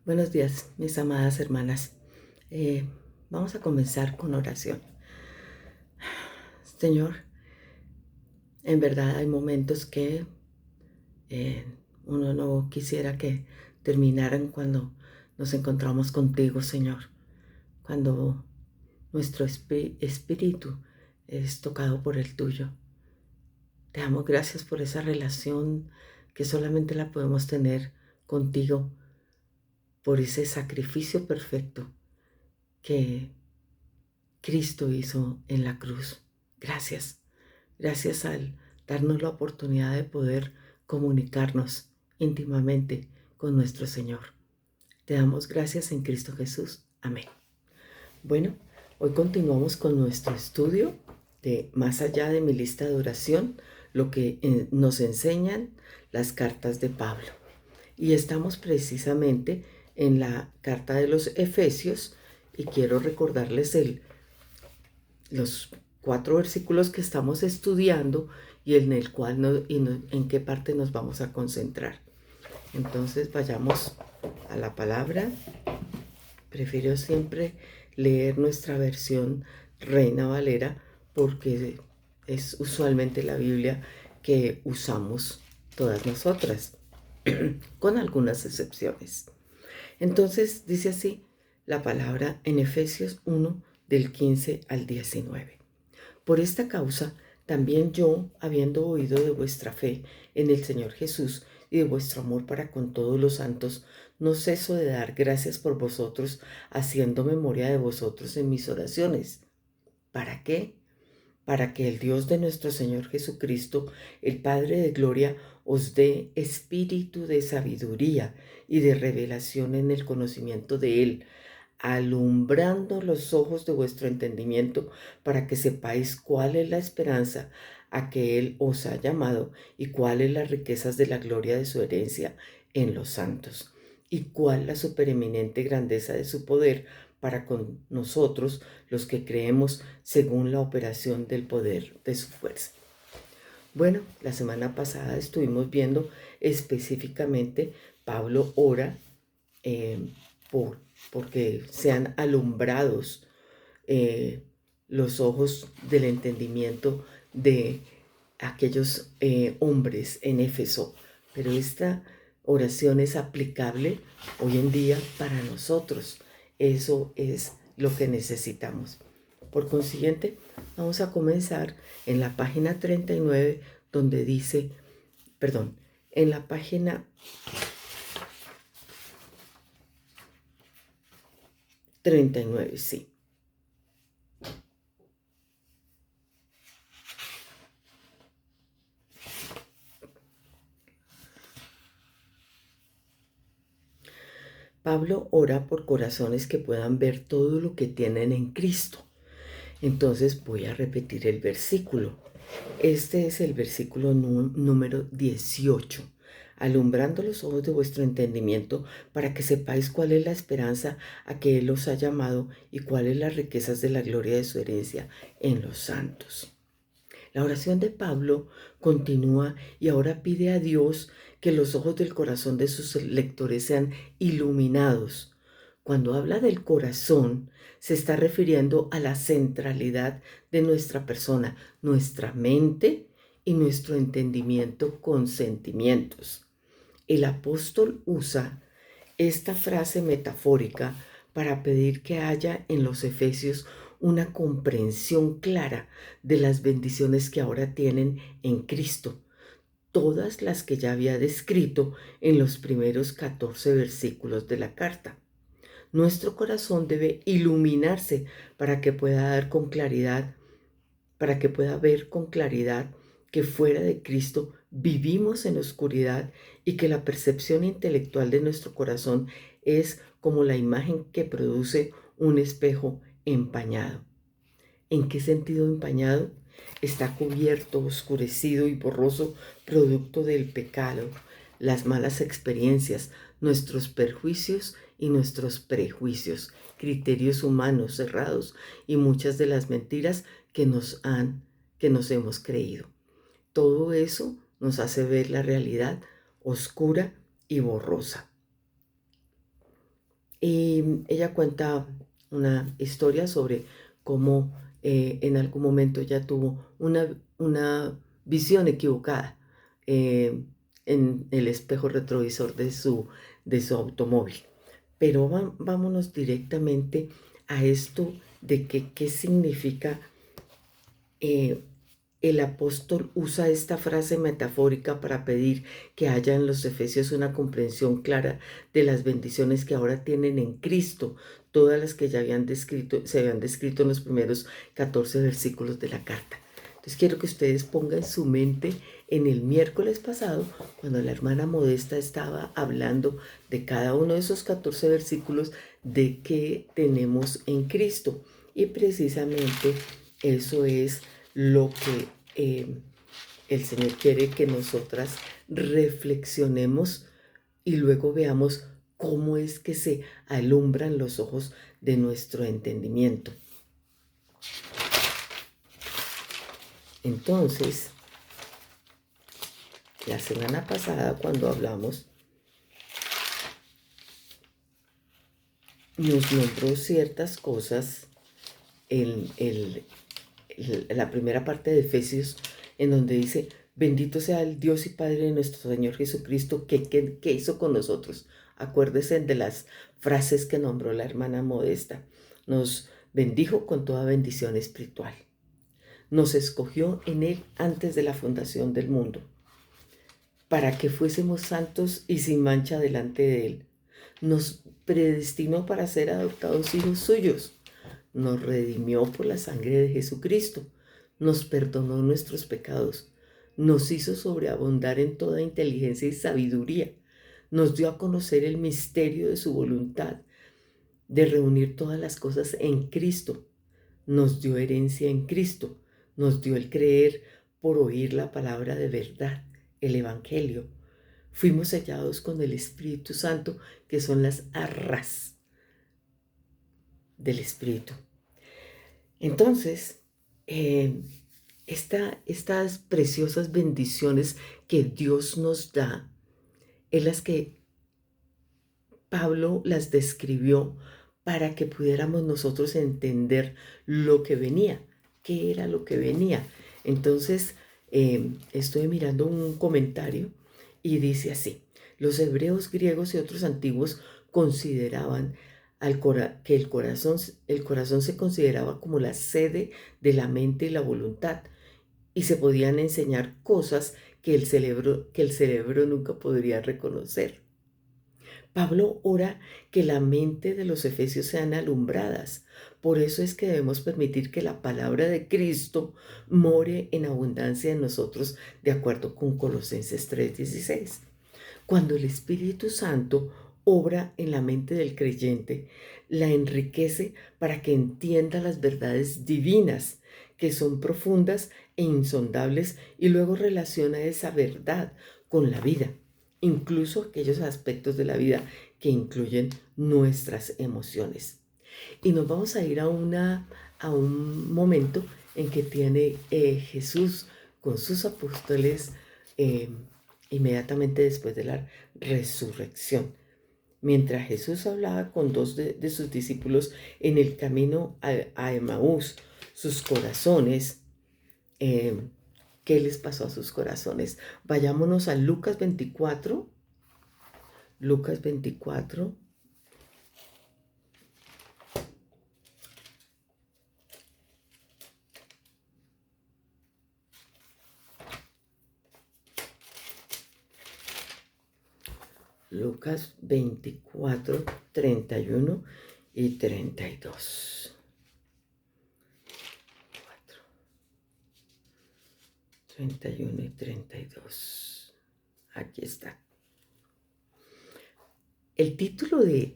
Buenos días, mis amadas hermanas. Eh, Vamos a comenzar con oración. Señor, en verdad hay momentos que eh, uno no quisiera que terminaran cuando nos encontramos contigo, Señor. Cuando nuestro espíritu es tocado por el tuyo. Te damos gracias por esa relación que solamente la podemos tener contigo, por ese sacrificio perfecto que Cristo hizo en la cruz. Gracias. Gracias al darnos la oportunidad de poder comunicarnos íntimamente con nuestro Señor. Te damos gracias en Cristo Jesús. Amén. Bueno, hoy continuamos con nuestro estudio de Más allá de mi lista de oración, lo que nos enseñan las cartas de Pablo. Y estamos precisamente en la carta de los Efesios y quiero recordarles los 4 versículos que estamos estudiando y en el cual en qué parte nos vamos a concentrar. Entonces vayamos a la palabra. Prefiero siempre leer nuestra versión Reina Valera porque es usualmente la Biblia que usamos todas nosotras, con algunas excepciones. Entonces dice así la palabra en Efesios 1 del 15 al 19. Por esta causa, también yo, habiendo oído de vuestra fe en el Señor Jesús y de vuestro amor para con todos los santos, no ceso de dar gracias por vosotros, haciendo memoria de vosotros en mis oraciones. ¿Para qué? Para que el Dios de nuestro Señor Jesucristo, el Padre de gloria, os dé espíritu de sabiduría y de revelación en el conocimiento de Él, alumbrando los ojos de vuestro entendimiento, para que sepáis cuál es la esperanza a que Él os ha llamado y cuáles las riquezas de la gloria de su herencia en los santos, y cuál la supereminente grandeza de su poder para con nosotros los que creemos según la operación del poder de su fuerza. Bueno, la semana pasada estuvimos viendo específicamente Pablo ora eh, porque sean alumbrados eh, los ojos del entendimiento de aquellos hombres en Éfeso. Pero esta oración es aplicable hoy en día para nosotros. Eso es lo que necesitamos. Por consiguiente, vamos a comenzar en la página 39, donde dice, perdón, en la página 39, sí. Pablo ora por corazones que puedan ver todo lo que tienen en Cristo. Entonces voy a repetir el versículo. Este es el versículo número 18. Alumbrando los ojos de vuestro entendimiento para que sepáis cuál es la esperanza a que Él os ha llamado y cuáles las riquezas de la gloria de su herencia en los santos. La oración de Pablo continúa y ahora pide a Dios que los ojos del corazón de sus lectores sean iluminados. Cuando habla del corazón, se está refiriendo a la centralidad de nuestra persona, nuestra mente y nuestro entendimiento con sentimientos. El apóstol usa esta frase metafórica para pedir que haya en los efesios una comprensión clara de las bendiciones que ahora tienen en Cristo, todas las que ya había descrito en los primeros 14 versículos de la carta. Nuestro corazón debe iluminarse para que pueda dar con claridad, para que pueda ver con claridad que fuera de Cristo vivimos en oscuridad y que la percepción intelectual de nuestro corazón es como la imagen que produce un espejo empañado. ¿En qué sentido empañado? Está cubierto, oscurecido y borroso, producto del pecado, las malas experiencias, nuestros perjuicios y nuestros prejuicios, criterios humanos cerrados y muchas de las mentiras que nos hemos creído. Todo eso nos hace ver la realidad oscura y borrosa. Y ella cuenta una historia sobre cómo en algún momento ella tuvo una visión equivocada eh, en el espejo retrovisor de su automóvil. Pero vámonos directamente a esto de que qué significa. eh, el apóstol usa esta frase metafórica para pedir que haya en los Efesios una comprensión clara de las bendiciones que ahora tienen en Cristo, todas las que ya se habían descrito en los primeros 14 versículos de la carta. Entonces quiero que ustedes pongan su mente en el miércoles pasado, cuando la hermana Modesta estaba hablando de cada uno de esos 14 versículos de qué tenemos en Cristo. Y precisamente eso es lo que el Señor quiere que nosotras reflexionemos y luego veamos cómo es que se alumbran los ojos de nuestro entendimiento. Entonces, la semana pasada cuando hablamos, nos nombró ciertas cosas en la primera parte de Efesios, en donde dice: bendito sea el Dios y Padre de nuestro Señor Jesucristo, que hizo con nosotros. Acuérdense de las frases que nombró la hermana Modesta. Nos bendijo con toda bendición espiritual. Nos escogió en Él antes de la fundación del mundo, para que fuésemos santos y sin mancha delante de Él. Nos predestinó para ser adoptados hijos suyos. Nos redimió por la sangre de Jesucristo, nos perdonó nuestros pecados, nos hizo sobreabundar en toda inteligencia y sabiduría, nos dio a conocer el misterio de su voluntad, de reunir todas las cosas en Cristo, nos dio herencia en Cristo, nos dio el creer por oír la palabra de verdad, el Evangelio. Fuimos sellados con el Espíritu Santo, que son las arras del Espíritu. Entonces, estas preciosas bendiciones que Dios nos da, es las que Pablo las describió para que pudiéramos nosotros entender lo que venía, qué era lo que venía. Entonces, estoy mirando un comentario y dice así: los hebreos, griegos y otros antiguos consideraban que el corazón se consideraba como la sede de la mente y la voluntad, y se podían enseñar cosas que el cerebro nunca podría reconocer. Pablo ora que la mente de los efesios sean alumbradas. Por eso es que debemos permitir que la palabra de Cristo more en abundancia en nosotros, de acuerdo con Colosenses 3:16. Cuando el Espíritu Santo obra en la mente del creyente, la enriquece para que entienda las verdades divinas, que son profundas e insondables, y luego relaciona esa verdad con la vida, incluso aquellos aspectos de la vida que incluyen nuestras emociones. Y nos vamos a ir a un momento en que tiene Jesús con sus apóstoles eh, inmediatamente después de la resurrección. Mientras Jesús hablaba con dos de sus discípulos en el camino a Emaús, sus corazones, eh, ¿qué les pasó a sus corazones? Vayámonos a Lucas 24. Lucas 24. Lucas 24, 31 y 32. 4, 31 y 32. Aquí está. El título de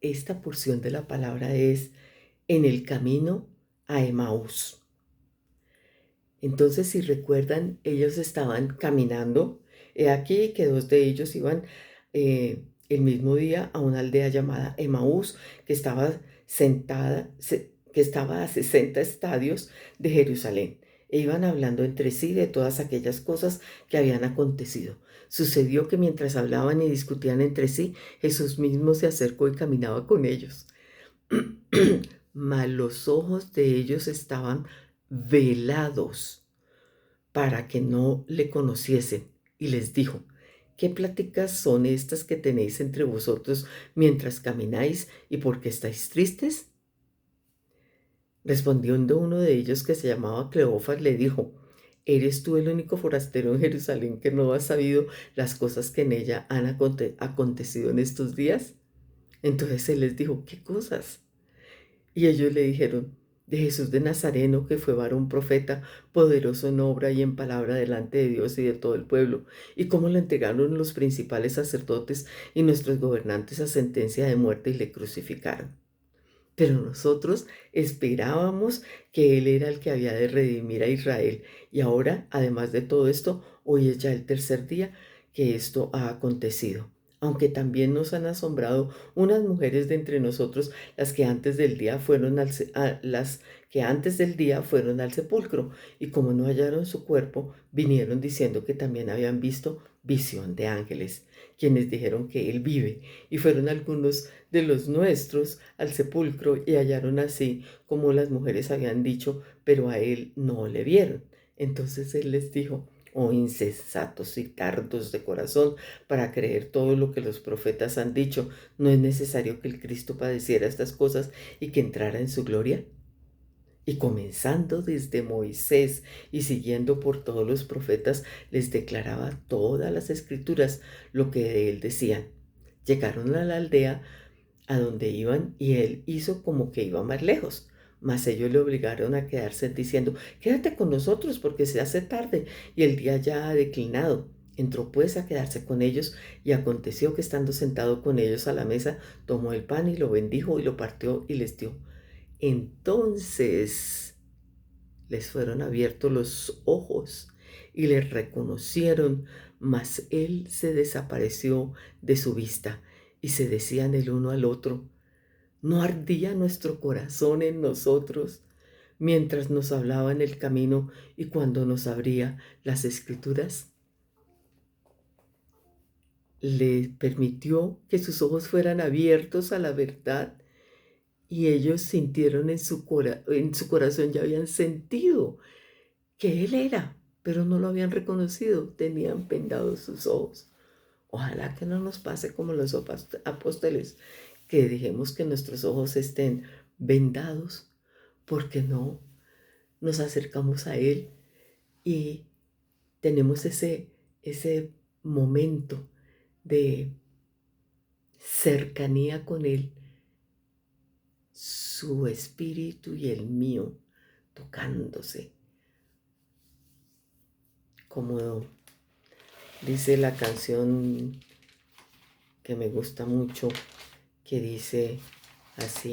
esta porción de la palabra es En el camino a Emaús. Entonces, si recuerdan, ellos estaban caminando. He aquí que dos de ellos iban el mismo día a una aldea llamada Emaús, que estaba que estaba a 60 estadios de Jerusalén. E iban hablando entre sí de todas aquellas cosas que habían acontecido. Sucedió que mientras hablaban y discutían entre sí, Jesús mismo se acercó y caminaba con ellos. Mas los ojos de ellos estaban velados para que no le conociesen. Y les dijo: ¿Qué pláticas son estas que tenéis entre vosotros mientras camináis, y por qué estáis tristes? Respondiendo uno de ellos, que se llamaba Cleofas, le dijo: ¿Eres tú el único forastero en Jerusalén que no has sabido las cosas que en ella han acontecido en estos días? Entonces él les dijo: ¿Qué cosas? Y ellos le dijeron: de Jesús de Nazareno, que fue varón profeta, poderoso en obra y en palabra delante de Dios y de todo el pueblo, y cómo le entregaron los principales sacerdotes y nuestros gobernantes a sentencia de muerte y le crucificaron. Pero nosotros esperábamos que Él era el que había de redimir a Israel. Y ahora, además de todo esto, hoy es ya el tercer día que esto ha acontecido. Aunque también nos han asombrado unas mujeres de entre nosotros, las que antes del día fueron al sepulcro, y como no hallaron su cuerpo, vinieron diciendo que también habían visto visión de ángeles, quienes dijeron que Él vive. Y fueron algunos de los nuestros al sepulcro y hallaron así como las mujeres habían dicho, pero a Él no le vieron. Entonces Él les dijo: oh insensatos y tardos de corazón, para creer todo lo que los profetas han dicho, ¿no es necesario que el Cristo padeciera estas cosas y que entrara en su gloria? Y comenzando desde Moisés y siguiendo por todos los profetas, les declaraba todas las escrituras lo que de él decían. Llegaron a la aldea a donde iban, y él hizo como que iba más lejos. Mas ellos le obligaron a quedarse, diciendo: quédate con nosotros, porque se hace tarde y el día ya ha declinado. Entró pues a quedarse con ellos, y aconteció que, estando sentado con ellos a la mesa, tomó el pan y lo bendijo y lo partió y les dio. Entonces les fueron abiertos los ojos y le reconocieron, mas él se desapareció de su vista. Y se decían el uno al otro: ¿no ardía nuestro corazón en nosotros mientras nos hablaba en el camino y cuando nos abría las escrituras? Le permitió que sus ojos fueran abiertos a la verdad, y ellos sintieron en su corazón, ya habían sentido que Él era, pero no lo habían reconocido, tenían vendados sus ojos. Ojalá que no nos pase como los apóstoles, que dejemos que nuestros ojos estén vendados porque no nos acercamos a Él y tenemos ese momento de cercanía con Él, su espíritu y el mío tocándose, como dice la canción que me gusta mucho, que dice así: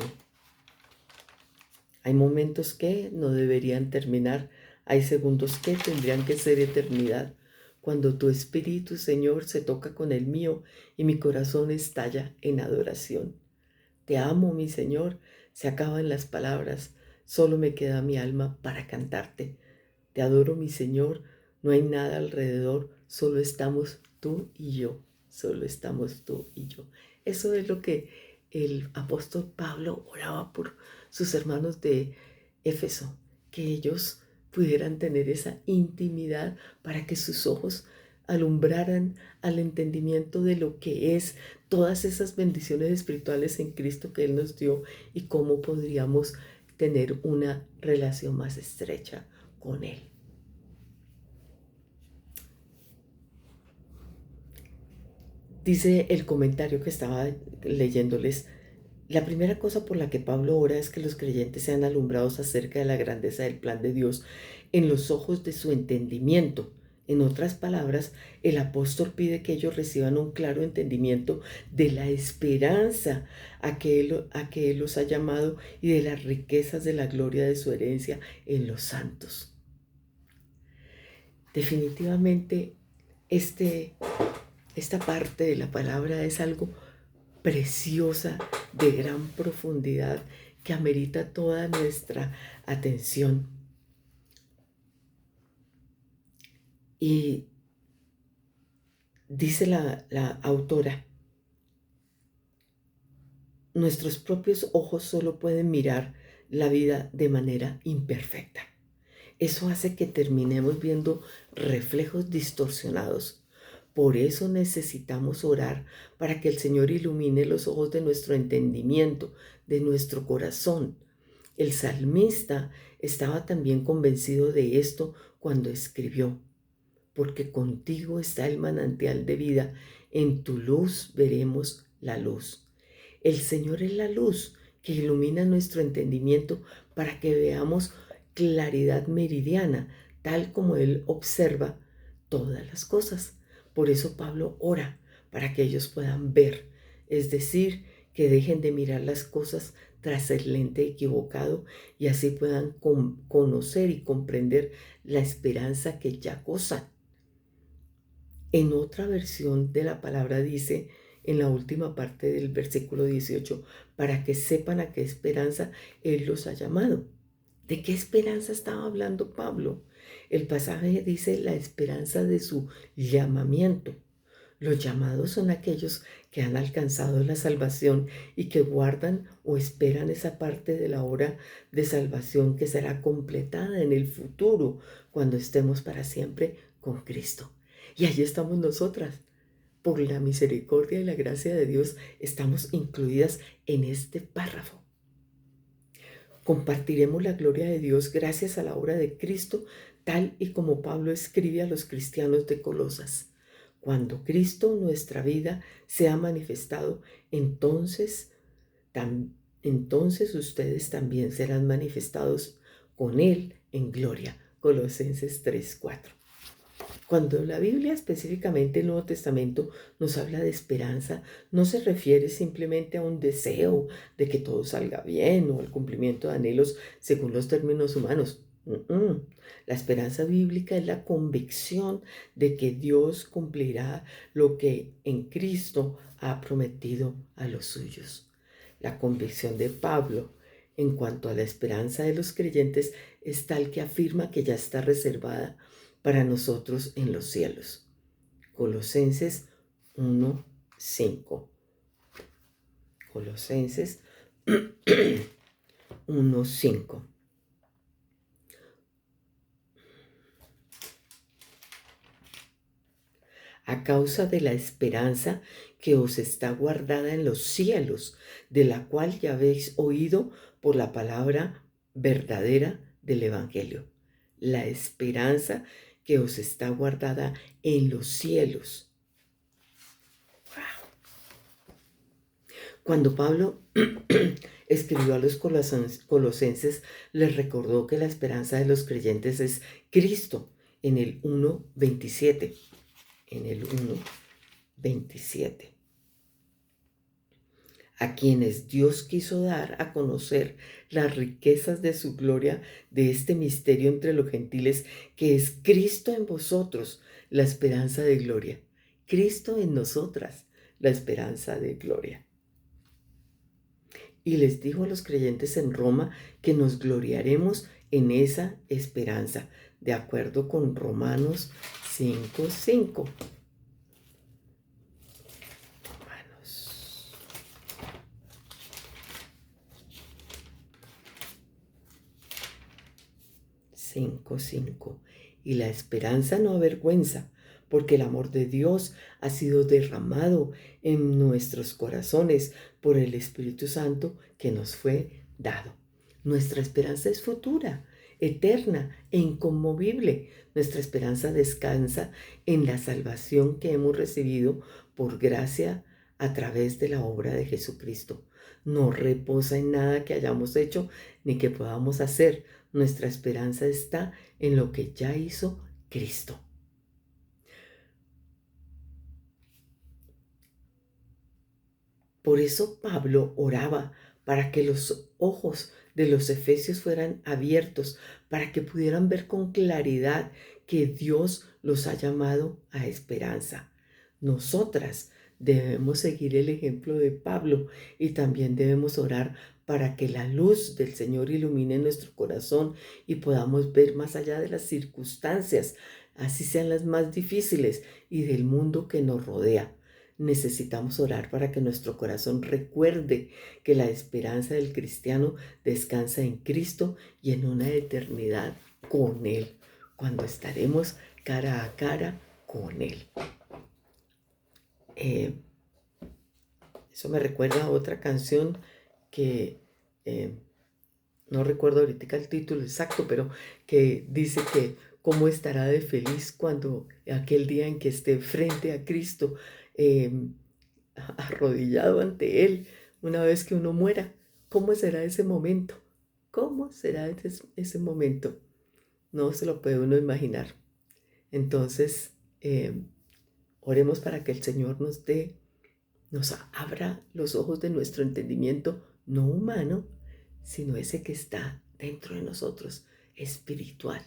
hay momentos que no deberían terminar, hay segundos que tendrían que ser eternidad, cuando tu espíritu, Señor, se toca con el mío y mi corazón estalla en adoración. Te amo, mi Señor, se acaban las palabras, solo me queda mi alma para cantarte. Te adoro, mi Señor, no hay nada alrededor, solo estamos tú y yo, solo estamos tú y yo. Eso es lo que el apóstol Pablo oraba por sus hermanos de Éfeso, que ellos pudieran tener esa intimidad para que sus ojos alumbraran al entendimiento de lo que es todas esas bendiciones espirituales en Cristo que Él nos dio, y cómo podríamos tener una relación más estrecha con Él. Dice el comentario que estaba leyéndoles: la primera cosa por la que Pablo ora es que los creyentes sean alumbrados acerca de la grandeza del plan de Dios en los ojos de su entendimiento. En otras palabras, el apóstol pide que ellos reciban un claro entendimiento de la esperanza a que Él los ha llamado, y de las riquezas de la gloria de su herencia en los santos. Definitivamente, esta parte de la palabra es algo preciosa, de gran profundidad, que amerita toda nuestra atención. Y Dice la autora, nuestros propios ojos solo pueden mirar la vida de manera imperfecta. Eso hace que terminemos viendo reflejos distorsionados. Por eso necesitamos orar para que el Señor ilumine los ojos de nuestro entendimiento, de nuestro corazón. El salmista estaba también convencido de esto cuando escribió, porque contigo está el manantial de vida, en tu luz veremos la luz. El Señor es la luz que ilumina nuestro entendimiento para que veamos claridad meridiana, tal como Él observa todas las cosas. Por eso Pablo ora para que ellos puedan ver, es decir, que dejen de mirar las cosas tras el lente equivocado y así puedan conocer y comprender la esperanza que ya gozan. En otra versión de la palabra dice, en la última parte del versículo 18, para que sepan a qué esperanza Él los ha llamado. ¿De qué esperanza estaba hablando Pablo? El pasaje dice la esperanza de su llamamiento. Los llamados son aquellos que han alcanzado la salvación y que guardan o esperan esa parte de la obra de salvación que será completada en el futuro cuando estemos para siempre con Cristo. Y allí estamos nosotras. Por la misericordia y la gracia de Dios estamos incluidas en este párrafo. Compartiremos la gloria de Dios gracias a la obra de Cristo, tal y como Pablo escribe a los cristianos de Colosas. Cuando Cristo, nuestra vida, sea manifestado, entonces ustedes también serán manifestados con Él en gloria. Colosenses 3:4. Cuando la Biblia, específicamente el Nuevo Testamento, nos habla de esperanza, no se refiere simplemente a un deseo de que todo salga bien o al cumplimiento de anhelos según los términos humanos. La esperanza bíblica es la convicción de que Dios cumplirá lo que en Cristo ha prometido a los suyos. La convicción de Pablo en cuanto a la esperanza de los creyentes es tal que afirma que ya está reservada para nosotros en los cielos. Colosenses 1:5. Colosenses 1:5. A causa de la esperanza que os está guardada en los cielos, de la cual ya habéis oído por la palabra verdadera del Evangelio. La esperanza que os está guardada en los cielos. Cuando Pablo escribió a los colosenses, les recordó que la esperanza de los creyentes es Cristo en el 1:27. En el 1:27. A quienes Dios quiso dar a conocer las riquezas de su gloria, de este misterio entre los gentiles, que es Cristo en vosotros, la esperanza de gloria. Cristo en nosotras, la esperanza de gloria. Y les dijo a los creyentes en Roma que nos gloriaremos en esa esperanza, de acuerdo con Romanos 5:5. 5:5. Y la esperanza no avergüenza, porque el amor de Dios ha sido derramado en nuestros corazones por el Espíritu Santo que nos fue dado. Nuestra esperanza es futura, eterna e inconmovible. Nuestra esperanza descansa en la salvación que hemos recibido por gracia a través de la obra de Jesucristo. No reposa en nada que hayamos hecho ni que podamos hacer. Nuestra esperanza está en lo que ya hizo Cristo. Por eso Pablo oraba para que los ojos de los efesios fueran abiertos, para que pudieran ver con claridad que Dios los ha llamado a esperanza. Nosotras debemos seguir el ejemplo de Pablo y también debemos orar para que la luz del Señor ilumine nuestro corazón y podamos ver más allá de las circunstancias, así sean las más difíciles y del mundo que nos rodea. Necesitamos orar para que nuestro corazón recuerde que la esperanza del cristiano descansa en Cristo y en una eternidad con Él, cuando estaremos cara a cara con Él. Eso me recuerda a otra canción que no recuerdo ahorita el título exacto, pero que dice que cómo estará de feliz cuando aquel día en que esté frente a Cristo, arrodillado ante Él, una vez que uno muera. ¿Cómo será ese momento? ¿Cómo será ese momento? No se lo puede uno imaginar. Entonces, oremos para que el Señor nos abra los ojos de nuestro entendimiento, no humano, sino ese que está dentro de nosotros, espiritual.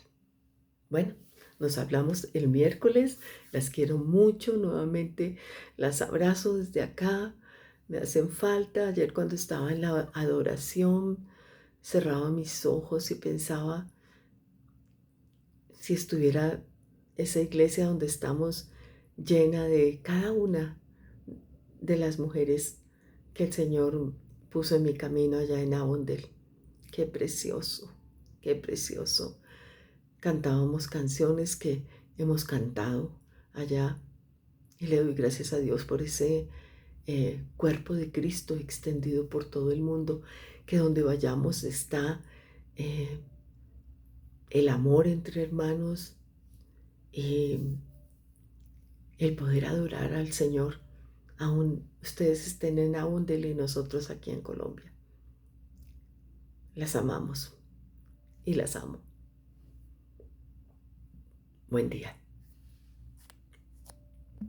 Bueno, nos hablamos el miércoles. Las quiero mucho. Nuevamente las abrazo desde acá. Me hacen falta. Ayer cuando estaba en la adoración, cerraba mis ojos y pensaba si estuviera esa iglesia donde estamos llena de cada una de las mujeres que el Señor puso en mi camino allá en Avondale. Qué precioso, qué precioso. Cantábamos canciones que hemos cantado allá y le doy gracias a Dios por ese cuerpo de Cristo extendido por todo el mundo, que donde vayamos está el amor entre hermanos y el poder adorar al Señor, aún ustedes estén en Avondale y nosotros aquí en Colombia. Las amamos y las amo. Buen día.